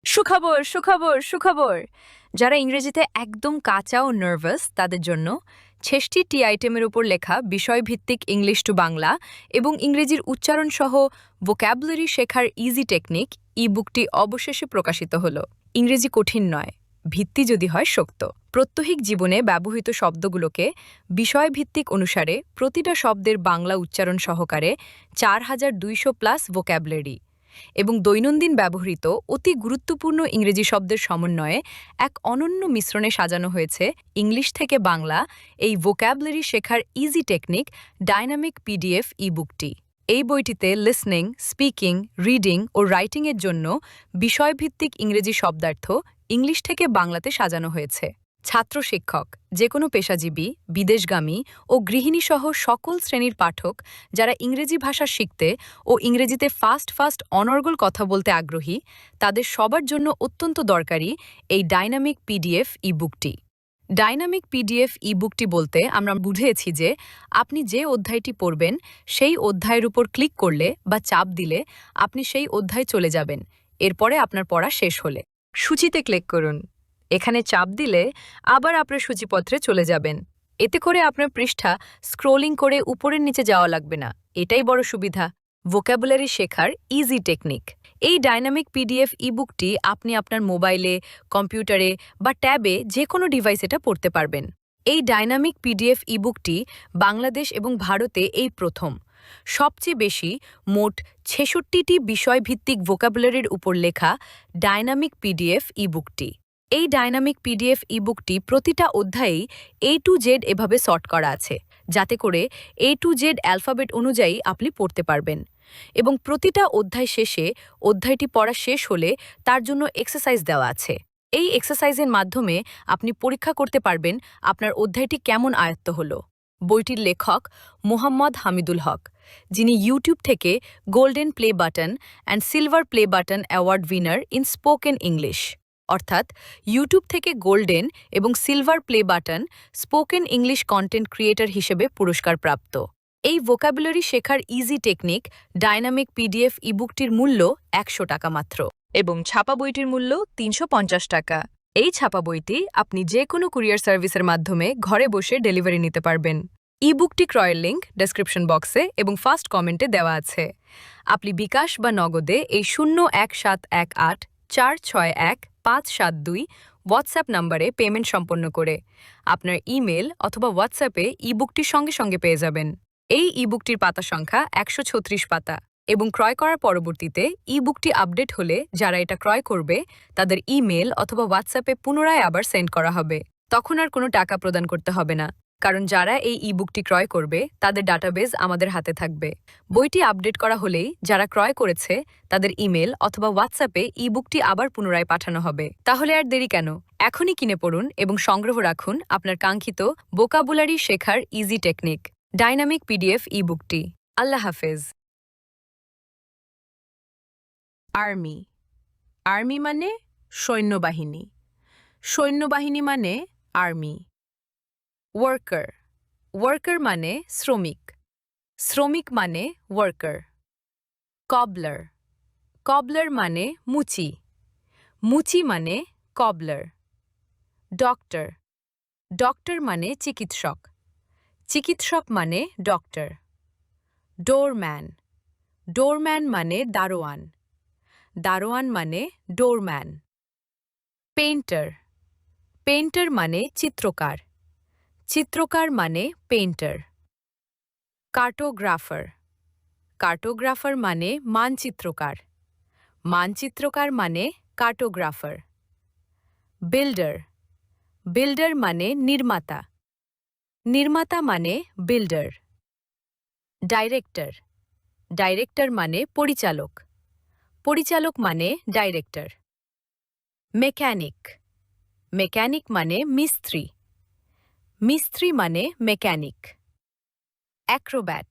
সুখবর সুখবর সুখবর। যারা ইংরেজিতে একদম কাঁচা ও নার্ভাস তাদের জন্য ৬৬টি আইটেমের উপর লেখা বিষয়ভিত্তিক ইংলিশ টু বাংলা এবং ইংরেজির উচ্চারণ সহ ভোক্যাবুলারি শেখার ইজি টেকনিক ই বুকটি অবশেষে প্রকাশিত হলো। ইংরেজি কঠিন নয়, ভিত্তি যদি হয় শক্ত। প্রত্যহিক জীবনে ব্যবহৃত শব্দগুলোকে বিষয়ভিত্তিক অনুসারে প্রতিটা শব্দের বাংলা উচ্চারণ সহকারে ৪,২০০+ ভোক্যাবুলারি এবং দৈনন্দিন ব্যবহৃত অতি গুরুত্বপূর্ণ ইংরেজি শব্দের সমন্বয়ে এক অনন্য মিশ্রণে সাজানো হয়েছে ইংলিশ থেকে বাংলা এই ভোক্যাবুলারি শেখার ইজি টেকনিক ডাইনামিক পিডিএফ ই বুকটি। এই বইটিতে লিসনিং, স্পিকিং, রিডিং ও রাইটিংয়ের জন্য বিষয়ভিত্তিক ইংরেজি শব্দার্থ ইংলিশ থেকে বাংলাতে সাজানো হয়েছে। ছাত্র শিক্ষক, যে কোনো পেশাজীবী, বিদেশগামী ও গৃহিণীসহ সকল শ্রেণীর পাঠক যারা ইংরেজি ভাষা শিখতে ও ইংরেজিতে ফাস্ট অনর্গল কথা বলতে আগ্রহী তাদের সবার জন্য অত্যন্ত দরকারি এই ডাইনামিক পিডিএফ ই বুকটি। ডাইনামিক পিডিএফ ই বুকটি বলতে আমরা বুঝেছি যে আপনি যে অধ্যায়টি পড়বেন সেই অধ্যায়ের উপর ক্লিক করলে বা চাপ দিলে আপনি সেই অধ্যায় চলে যাবেন, এরপরে আপনার পড়া শেষ হলে। সূচিতে ক্লিক করুন, এখানে চাপ দিলে আবার আপনার সূচিপত্রে চলে যাবেন। এতে করে আপনার পৃষ্ঠা স্ক্রোলিং করে উপরের নিচে যাওয়া লাগবে না, এটাই বড় সুবিধা। ভোক্যাবুলারি শেখার ইজি টেকনিক। এই ডাইনামিক পিডিএফ ই বুকটি আপনি আপনার মোবাইলে, কম্পিউটারে বা ট্যাবে যে কোনো ডিভাইস এটা পড়তে পারবেন। এই ডাইনামিক পিডিএফ ই বুকটি বাংলাদেশ এবং ভারতে এই প্রথম। সবচেয়ে বেশি মোট ৬৬টি বিষয়ভিত্তিক ভোক্যাবুলারির উপর লেখা ডাইনামিক পিডিএফ ই বুকটি। এই ডাইনামিক পিডিএফ ই বুকটি প্রতিটা অধ্যায়েই A to Z এভাবে সর্ট করা আছে, যাতে করে A to Z অ্যালফাবেট অনুযায়ী আপনি পড়তে পারবেন। এবং প্রতিটা অধ্যায় শেষে অধ্যায়টি পড়া শেষ হলে তার জন্য এক্সারসাইজ দেওয়া আছে। এই এক্সারসাইজের মাধ্যমে আপনি পরীক্ষা করতে পারবেন আপনার অধ্যায়টি কেমন আয়ত্ত হলো। বইটির লেখক মোহাম্মদ হামিদুল হক, যিনি ইউটিউব থেকে golden play button and silver play button award winner in spoken English, অর্থাৎ ইউটিউব থেকে গোল্ডেন এবং silver play button spoken English content creator হিসেবে পুরস্কার প্রাপ্ত। এই ভোক্যাবুলারি শেখার ইজি টেকনিক ডাইনামিক পিডিএফ ইবুকটির মূল্য ১০০ টাকা মাত্র এবং ছাপা বইটির মূল্য ৩৫০ টাকা। এই ছাপা বইটি আপনি যে কোনো কুরিয়ার সার্ভিসের মাধ্যমে ঘরে বসে ডেলিভারি নিতে পারবেন। ইবুকটি ক্রয়ের লিঙ্ক ডেসক্রিপশন বক্সে এবং ফার্স্ট কমেন্টে দেওয়া আছে। আপনি বিকাশ বা নগদে এই ০১৭১৮৪৬১৫৭২ হোয়াটসঅ্যাপ নম্বরে পেমেন্ট সম্পন্ন করে আপনার ইমেল অথবা হোয়াটসঅ্যাপে ইবুকটি সঙ্গে সঙ্গে পেয়ে যাবেন। এই ইবুকটির পাতা সংখ্যা ১৩৬ পাতা এবং ক্রয় করার পরবর্তীতে ইবুকটি আপডেট হলে যারা এটা ক্রয় করবে তাদের ইমেল অথবা হোয়াটসঅ্যাপে পুনরায় আবার সেন্ড করা হবে। তখন আর কোনো টাকা প্রদান করতে হবে না, কারণ যারা এই ইবুকটি ক্রয় করবে তাদের ডাটাবেজ আমাদের হাতে থাকবে। বইটি আপডেট করা হলেই যারা ক্রয় করেছে তাদের ইমেল অথবা হোয়াটসঅ্যাপে ইবুকটি আবার পুনরায় পাঠানো হবে। তাহলে আর দেরি কেন? এখনই কিনে পড়ুন এবং সংগ্রহ রাখুন আপনার কাঙ্ক্ষিত ভোকাবুলারি শেখার ইজি টেকনিক ডাইনামিক পিডিএফ ইবুকটি। আল্লাহ হাফেজ। আর্মি। আর্মি মানে সৈন্যবাহিনী। সৈন্যবাহিনী মানে আর্মি। ওয়ার্কার। ওয়ার্কার মানে শ্রমিক। শ্রমিক মানে ওয়ার্কার। কবলার। কবলার মানে মুচি। মুচি মানে কবলার। ডক্টর। ডক্টর মানে চিকিৎসক। চিকিৎসক মানে ডক্টর। ডোরম্যান। ডোরম্যান মানে দারোয়ান। দারোয়ান মানে ডোরম্যান। পেইন্টার। পেইন্টার মানে চিত্রকার। চিত্রকার মানে পেইন্টার। কার্টোগ্রাফার। কার্টোগ্রাফার মানে মানচিত্রকার। মানচিত্রকার মানে কার্টোগ্রাফার। বিল্ডার। বিল্ডার মানে নির্মাতা। নির্মাতা মানে বিল্ডার। ডাইরেক্টর। ডাইরেক্টর মানে পরিচালক। পরিচালক মানে ডাইরেক্টর। মেকানিক। মেকানিক মানে মিস্ত্রি। মিস্ত্রি মানে মেকানিক। অ্যাক্রোব্যাট।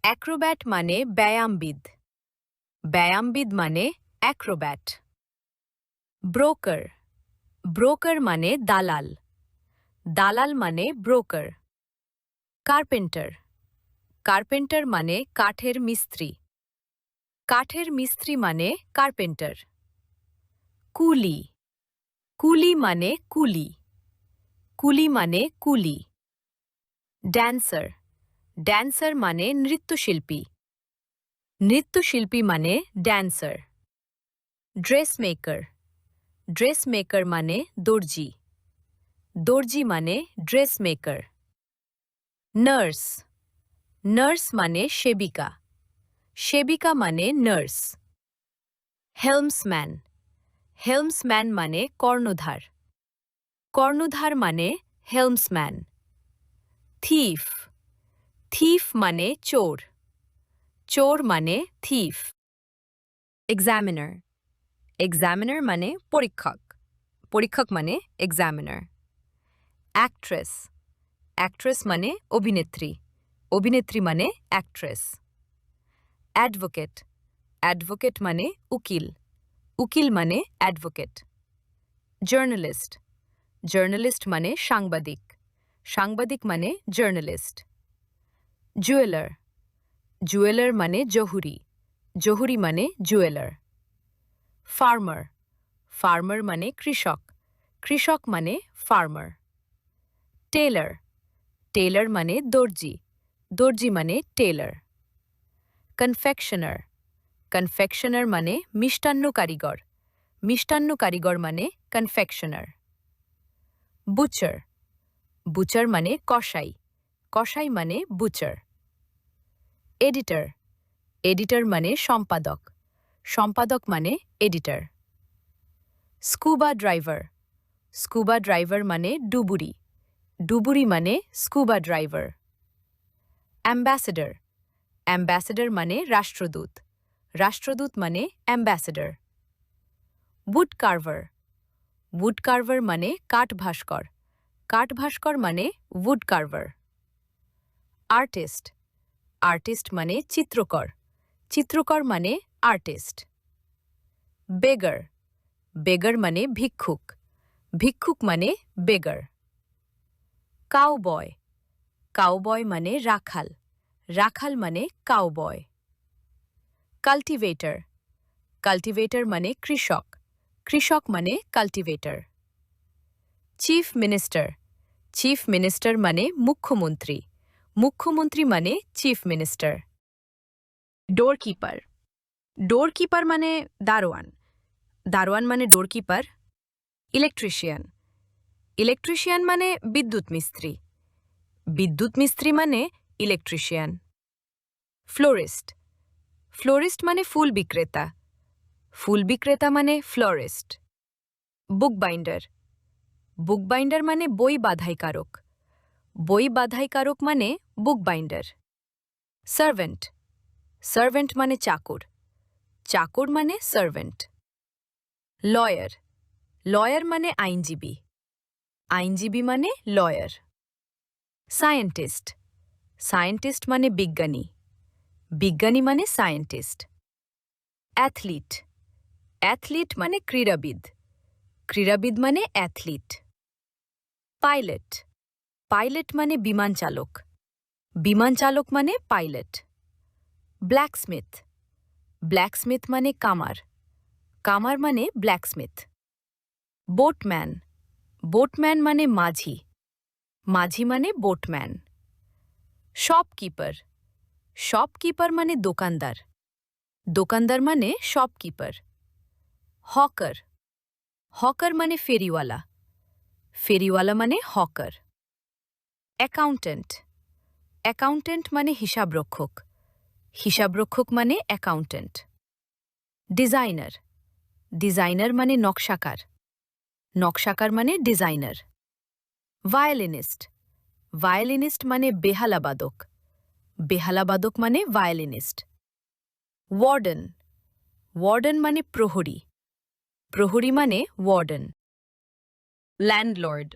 অ্যাক্রোব্যাট মানে ব্যায়ামবিদ। ব্যায়ামবিদ মানে অ্যাক্রোব্যাট। ব্রোকার। ব্রোকার মানে দালাল। দালাল মানে ব্রোকার। কার্পেন্টার। কার্পেন্টার মানে কাঠের মিস্ত্রি। কাঠের মিস্ত্রি মানে কার্পেন্টার। কুলি কুলি মানে কুলি কুলি মানে কুলি ড্যান্সার ড্যান্সার মানে নৃত্যশিল্পী নৃত্যশিল্পী মানে ড্যান্সার ড্রেসমেকার ড্রেসমেকার মানে দর্জি দর্জি মানে ড্রেসমেকার নার্স নার্স মানে সেবিকা সেবিকা মানে নার্স হেলমসম্যান হেলমসম্যান মানে কর্ণধার কর্ণধার মানে হেলমসম্যান থিফ থিফ মানে চোর চোর মানে থিফ এক্সামিনার এক্সামিনার মানে পরীক্ষক পরীক্ষক মানে এক্সামিনার অ্যাক্ট্রেস অ্যাক্ট্রেস মানে অভিনেত্রী অভিনেত্রী মানে অ্যাক্ট্রেস অ্যাডভোকেট অ্যাডভোকেট মানে উকিল উকিল মানে অ্যাডভোকেট জার্নালিস্ট জার্নালিস্ট মানে সাংবাদিক সাংবাদিক মানে জার্নালিস্ট জুয়েলার জুয়েলার মানে জহুরি জহুরি মানে জুয়েলার ফার্মার ফার্মার মানে কৃষক কৃষক মানে ফার্মার টেলার টেলার মানে দর্জি দর্জি মানে টেলার কনফেকশনার কনফেকশনার মানে মিষ্টান্ন কারিগর মিষ্টান্ন কারিগর মানে কনফেকশনার বুচার বুচার মানে কসাই কসাই মানে বুচার এডিটর এডিটর মানে সম্পাদক সম্পাদক মানে editor scuba driver scuba driver মানে ডুবুরি ডুবুরি মানে স্কুবা ড্রাইভার অ্যাম্বাসেডর অ্যাম্বাসেডর মানে রাষ্ট্রদূত রাষ্ট্রদূত মানে ambassador wood carver wood carver মানে কাঠ ভাস্কর কাঠ ভাস্কর মানে উড কার্ভার আর্টিস্ট আর্টিস্ট মানে চিত্রকর চিত্রকর মানে আর্টিস্ট বেগার বেগার মানে ভিক্ষুক ভিক্ষুক মানে বেগার কাউবয় কাউবয় মানে রাখাল রাখাল মানে কাউবয় কাল্টিভেটর কাল্টিভেটর মানে কৃষক কৃষক মানে cultivator chief minister chief minister মানে মুখ্যমন্ত্রী মুখ্যমন্ত্রী মানে চিফ মিনিস্টার ডোরকিপার ডোরকিপার মানে দারোয়ান দারোয়ান মানে ডোরকিপার ইলেকট্রিশিয়ান ইলেকট্রিশিয়ান মানে বিদ্যুৎ মিস্ত্রি বিদ্যুৎ মিস্ত্রি মানে ইলেকট্রিশিয়ান ফ্লোরিস্ট ফ্লোরিস্ট মানে ফুল বিক্রেতা ফুল বিক্রেতা মানে ফ্লোরিস্ট বুকবাইন্ডার বুকবাইন্ডার মানে বই বাধাইকারক বই বাধাইকারক মানে বুকবাইন্ডার সার্ভেন্ট সার্ভেন্ট মানে চাকর চাকর মানে সার্ভেন্ট লয়ার লয়ার মানে আইনজীবী আইনজীবী মানে লয়ার সায়েন্টিস্ট সায়েন্টিস্ট মানে বিজ্ঞানী বিজ্ঞানী মানে সায়েন্টিস্ট অ্যাথলিট অ্যাথলিট মানে ক্রীড়াবিদ ক্রীড়াবিদ মানে অ্যাথলিট পাইলট পাইলট মানে বিমান চালক বিমান চালক মানে পাইলট ব্ল্যাকস্মিথ ব্ল্যাকস্মিথ মানে কামার কামার মানে ব্ল্যাকস্মিথ বোটম্যান বোটম্যান মানে মাঝি মাঝি মানে বোটম্যান শপকিপার শপকিপার মানে দোকানদার দোকানদার মানে শপকিপার হকার হকার মানে ফেরিওয়ালা ফেরিওয়ালা মানে হকার অ্যাকাউন্টেন্ট অ্যাকাউন্টেন্ট মানে হিসাবরক্ষক হিসাবরক্ষক মানে অ্যাকাউন্টেন্ট ডিজাইনার ডিজাইনার মানে নকশাকার নকশাকার মানে ডিজাইনার ভায়োলিনিস্ট ভায়োলিনিস্ট মানে বেহালাবাদক বেহালাবাদক মানে ভায়োলিনিস্ট ওয়ার্ডেন ওয়ার্ডেন মানে প্রহরী প্রহরী মানে ওয়ার্ডেন ল্যান্ডলর্ড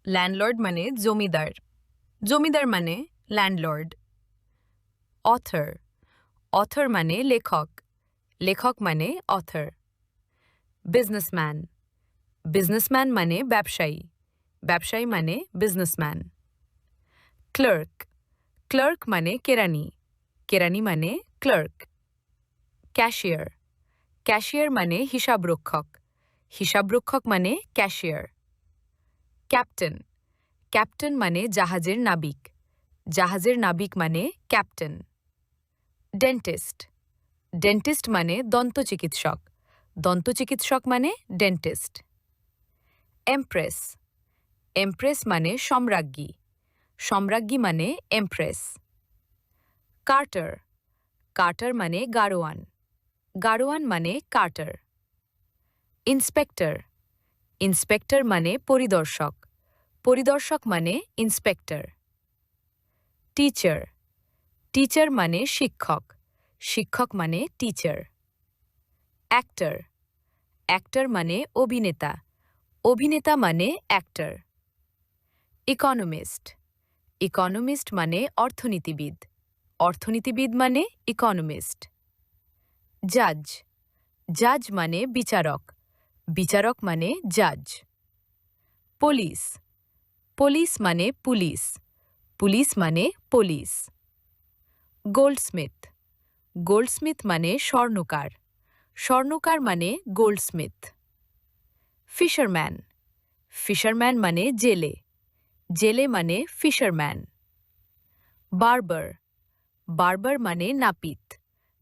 ল্যান্ডলর্ড মানে জমিদার জমিদার মানে ল্যান্ডলর্ড অথর অথর মানে লেখক লেখক মানে অথর বিজনেসম্যান বিজনেসম্যান মানে ব্যবসায়ী ব্যবসায়ী মানে বিজনেসম্যান ক্লার্ক ক্লার্ক মানে কেরানি কেরানি মানে ক্লার্ক ক্যাশিয়ার ক্যাশিয়ার মানে হিসাবরক্ষক হিসাবরক্ষক মানে ক্যাশিয়ার। ক্যাপ্টেন, ক্যাপ্টেন মানে জাহাজের নাবিক। জাহাজের নাবিক মানে ক্যাপ্টেন। ডেন্টিস্ট, ডেন্টিস্ট মানে দন্তচিকিৎসক। দন্তচিকিৎসক মানে ডেন্টিস্ট। এমপ্রেস, এমপ্রেস মানে সম্রাজ্ঞী। সম্রাজ্ঞী মানে এমপ্রেস। কার্টার, কার্টার মানে গাড়োয়ান। গাড়োয়ান মানে কার্টার। ইন্সপেক্টর, ইন্সপেক্টর মানে পরিদর্শক। পরিদর্শক মানে ইন্সপেক্টর। টিচার, টিচার মানে শিক্ষক। শিক্ষক মানে টিচার। অ্যাক্টর, অ্যাক্টর মানে অভিনেতা। অভিনেতা মানে অ্যাক্টর। ইকোনমিস্ট, ইকোনমিস্ট মানে অর্থনীতিবিদ। অর্থনীতিবিদ মানে ইকোনমিস্ট। জাজ, জাজ মানে বিচারক। বিচারক মানে জাজ। পুলিশ, পুলিশ মানে পুলিশ। পুলিশ মানে পুলিশ। গোল্ডস্মিথ, গোল্ডস্মিথ মানে স্বর্ণকার। স্বর্ণকার মানে গোল্ডস্মিথ। ফিশারম্যান, ফিশারম্যান মানে জেলে। জেলে মানে ফিশারম্যান। বার্বার, বার্বার মানে নাপিত।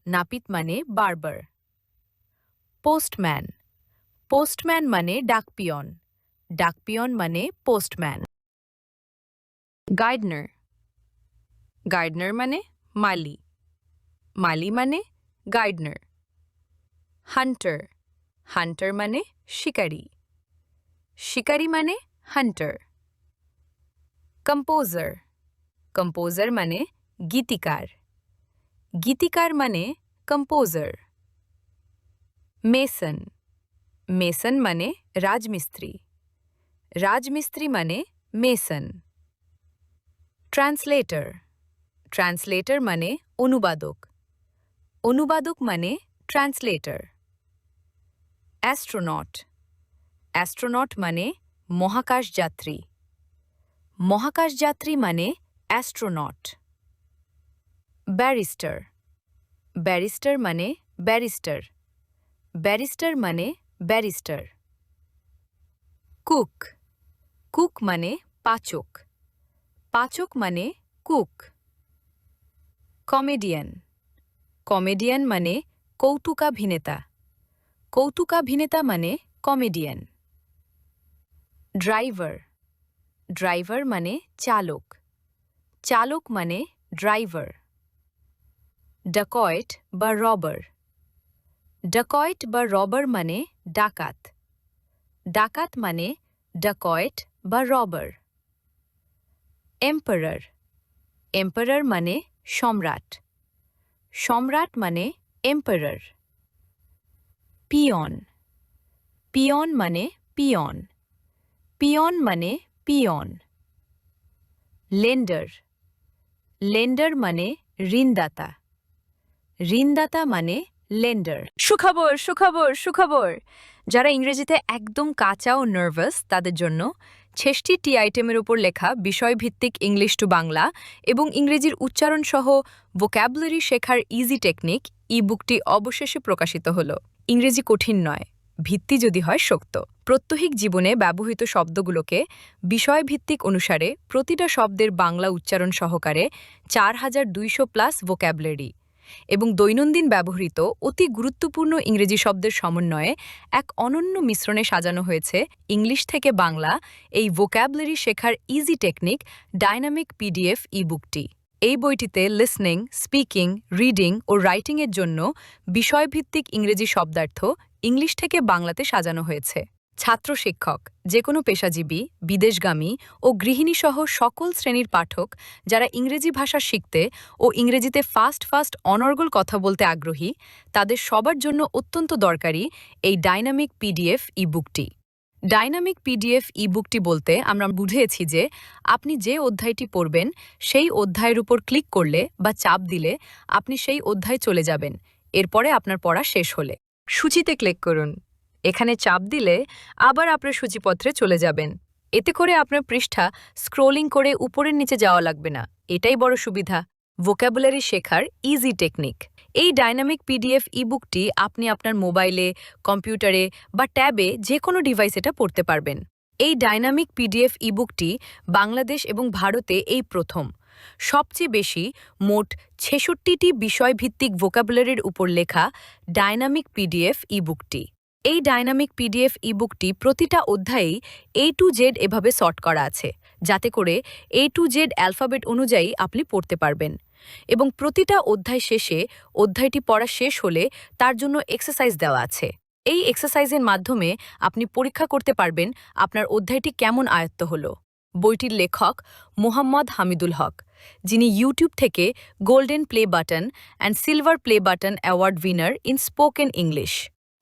নাপিত মানে বার্বার। পোস্টম্যান, পোস্টম্যান মানে ডাকপিয়ন। ডাকপিয়ন মানে পোস্টম্যান। গার্ডনার, গার্ডনার মানে মালি। মালি মানে গার্ডনার। হান্টার, হান্টার মানে শিকারী। শিকারী মানে হান্টার। কম্পোজার, কম্পোজার মানে গীতিকার। গীতিকার মানে কম্পোজার। মেসন, মেসন মানে রাজমিস্ত্রি। রাজমিস্ত্রি মানে মেসন। ট্রান্সলেটর, ট্রান্সলেটর মানে অনুবাদক। অনুবাদক মানে ট্রান্সলেটর। অ্যাস্ট্রোনট, অ্যাস্ট্রোনট মানে মহাকাশযাত্রী। মহাকাশযাত্রী মানে অ্যাস্ট্রোনট। ব্যারিস্টার, ব্যারিস্টার মানে ব্যারিস্টার। ব্যারিস্টার মানে ব্যারিস্টার। কুক, কুক মানে পাচক। পাচক মানে কুক। কমেডিয়ান, কমেডিয়ান মানে কৌতুকাভিনেতা। কৌতুকাভিনেতা মানে কমেডিয়ান। ড্রাইভার, ড্রাইভার মানে চালক। চালক মানে ড্রাইভার। ডাকয়েট বা রবার, ডাকয়েট বা রবার মানে ডাকাত। ডাকাত মানে ডাকয়েট বা রবার। এম্পারার, এম্পারার মানে সম্রাট। সম্রাট মানে এম্পারার। পিয়ন, পিয়ন মানে পিয়ন। পিয়ন মানে পিয়ন। লেন্ডার, লেন্ডার মানে ঋণদাতা। ঋণদাতা মানে লেন্ডার। সুখবর, সুখবর, সুখবর! যারা ইংরেজিতে একদম কাঁচা ও নার্ভাস তাদের জন্য ৬৬টি আইটেমের উপর লেখা বিষয়ভিত্তিক ইংলিশ টু বাংলা এবং ইংরেজির উচ্চারণ সহ ভোক্যাবুলারি শেখার ইজি টেকনিক ই বুকটি অবশেষে প্রকাশিত হল। ইংরেজি কঠিন নয়, ভিত্তি যদি হয় শক্ত। প্রত্যহিক জীবনে ব্যবহৃত শব্দগুলোকে বিষয়ভিত্তিক অনুসারে প্রতিটা শব্দের বাংলা উচ্চারণ সহকারে ৪,২০০+ ভোক্যাবুলারি এবং দৈনন্দিন ব্যবহৃত অতি গুরুত্বপূর্ণ ইংরেজি শব্দের সমন্বয়ে এক অনন্য মিশ্রণে সাজানো হয়েছে ইংলিশ থেকে বাংলা এই ভোক্যাবুলারি শেখার ইজি টেকনিক ডাইনামিক পিডিএফ ই বুকটি। এই বইটিতে লিসনিং, স্পিকিং, রিডিং ও রাইটিংয়ের জন্য বিষয়ভিত্তিক ইংরেজি শব্দার্থ ইংলিশ থেকে বাংলাতে সাজানো হয়েছে। ছাত্র শিক্ষক, যে কোনো পেশাজীবী, বিদেশগামী ও গৃহিণীসহ সকল শ্রেণীর পাঠক যারা ইংরেজি ভাষা শিখতে ও ইংরেজিতে ফাস্ট ফাস্ট অনর্গল কথা বলতে আগ্রহী তাদের সবার জন্য অত্যন্ত দরকারি এই ডাইনামিক পিডিএফ ই বুকটি। ডাইনামিক পিডিএফ ই বুকটি বলতে আমরা বুঝিয়েছি যে আপনি যে অধ্যায়টি পড়বেন সেই অধ্যায়ের উপর ক্লিক করলে বা চাপ দিলে আপনি সেই অধ্যায়ে চলে যাবেন এরপরে আপনার পড়া শেষ হলে। সূচিতে ক্লিক করুন। এখানে চাপ দিলে আবার আপনার সূচিপত্রে চলে যাবেন। এতে করে আপনার পৃষ্ঠা স্ক্রোলিং করে উপরের নিচে যাওয়া লাগবে না। এটাই বড় সুবিধা। ভোক্যাবুলারি শেখার ইজি টেকনিক। এই ডাইনামিক পিডিএফ ইবুকটি আপনি আপনার মোবাইলে, কম্পিউটারে বা ট্যাবে যে কোনো ডিভাইস এটা পড়তে পারবেন। এই ডাইনামিক পিডিএফ ইবুকটি বাংলাদেশ এবং ভারতে এই প্রথম সবচেয়ে বেশি মোট ৬৬টি বিষয়ভিত্তিক ভোকাবুলারির উপর লেখা ডাইনামিক পিডিএফ ইবুকটি। এই ডাইনামিক পিডিএফ ইবুকটি প্রতিটা অধ্যায়েই A to Z এভাবে সর্ট করা আছে, যাতে করে A to Z অ্যালফাবেট অনুযায়ী আপনি পড়তে পারবেন। এবং প্রতিটা অধ্যায় শেষে অধ্যায়টি পড়া শেষ হলে তার জন্য এক্সারসাইজ দেওয়া আছে। এই এক্সারসাইজের মাধ্যমে আপনি পরীক্ষা করতে পারবেন আপনার অধ্যায়টি কেমন আয়ত্ত হলো। বইটির লেখক মোহাম্মদ হামিদুল হক, যিনি ইউটিউব থেকে golden play button and silver play button award winner in spoken English,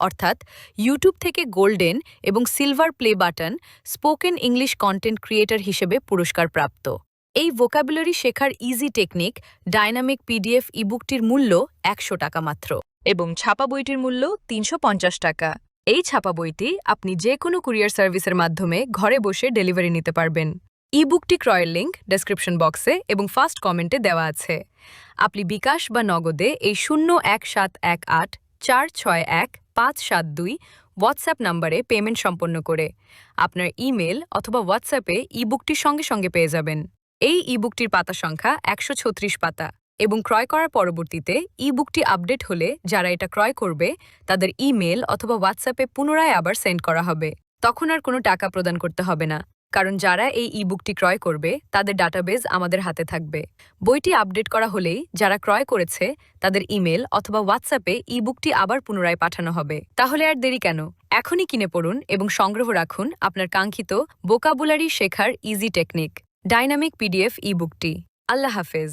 অর্থাৎ ইউটিউব থেকে গোল্ডেন এবং silver play button spoken English content creator হিসেবে পুরস্কার প্রাপ্ত। এই ভোকাবুলারি শেখার ইজি টেকনিক ডাইনামিক পিডিএফ ইবুকটির মূল্য ১০০ টাকা মাত্র এবং ছাপা বইটির মূল্য ৩৫০ টাকা। এই ছাপা বইটি আপনি যে কোনো কুরিয়ার সার্ভিসের মাধ্যমে ঘরে বসে ডেলিভারি নিতে পারবেন। ইবুকটি ক্রয়ের লিঙ্ক ডেসক্রিপশন বক্সে এবং ফার্স্ট কমেন্টে দেওয়া আছে। আপনি বিকাশ বা নগদে এই ০১৭১৮৪৬১৫৭২ হোয়াটসঅ্যাপ নম্বরে পেমেন্ট সম্পন্ন করে আপনার ইমেল অথবা হোয়াটসঅ্যাপে ইবুকটি সঙ্গে সঙ্গে পেয়ে যাবেন। এই ইবুকটির পাতা সংখ্যা ১৩৬ পাতা এবং ক্রয় করার পরবর্তীতে ইবুকটি আপডেট হলে যারা এটা ক্রয় করবে তাদের ইমেল অথবা হোয়াটসঅ্যাপে পুনরায় আবার সেন্ড করা হবে। তখন আর কোনো টাকা প্রদান করতে হবে না, কারণ যারা এই ইবুকটি ক্রয় করবে তাদের ডাটাবেজ আমাদের হাতে থাকবে। বইটি আপডেট করা হলেই যারা ক্রয় করেছে তাদের ইমেল অথবা হোয়াটসঅ্যাপে ইবুকটি আবার পুনরায় পাঠানো হবে। তাহলে আর দেরি কেন? এখনই কিনে পড়ুন এবং সংগ্রহ রাখুন আপনার কাঙ্ক্ষিত ভোকাবুলারি শেখার ইজি টেকনিক ডাইনামিক পিডিএফ ইবুকটি। আল্লাহ হাফেজ।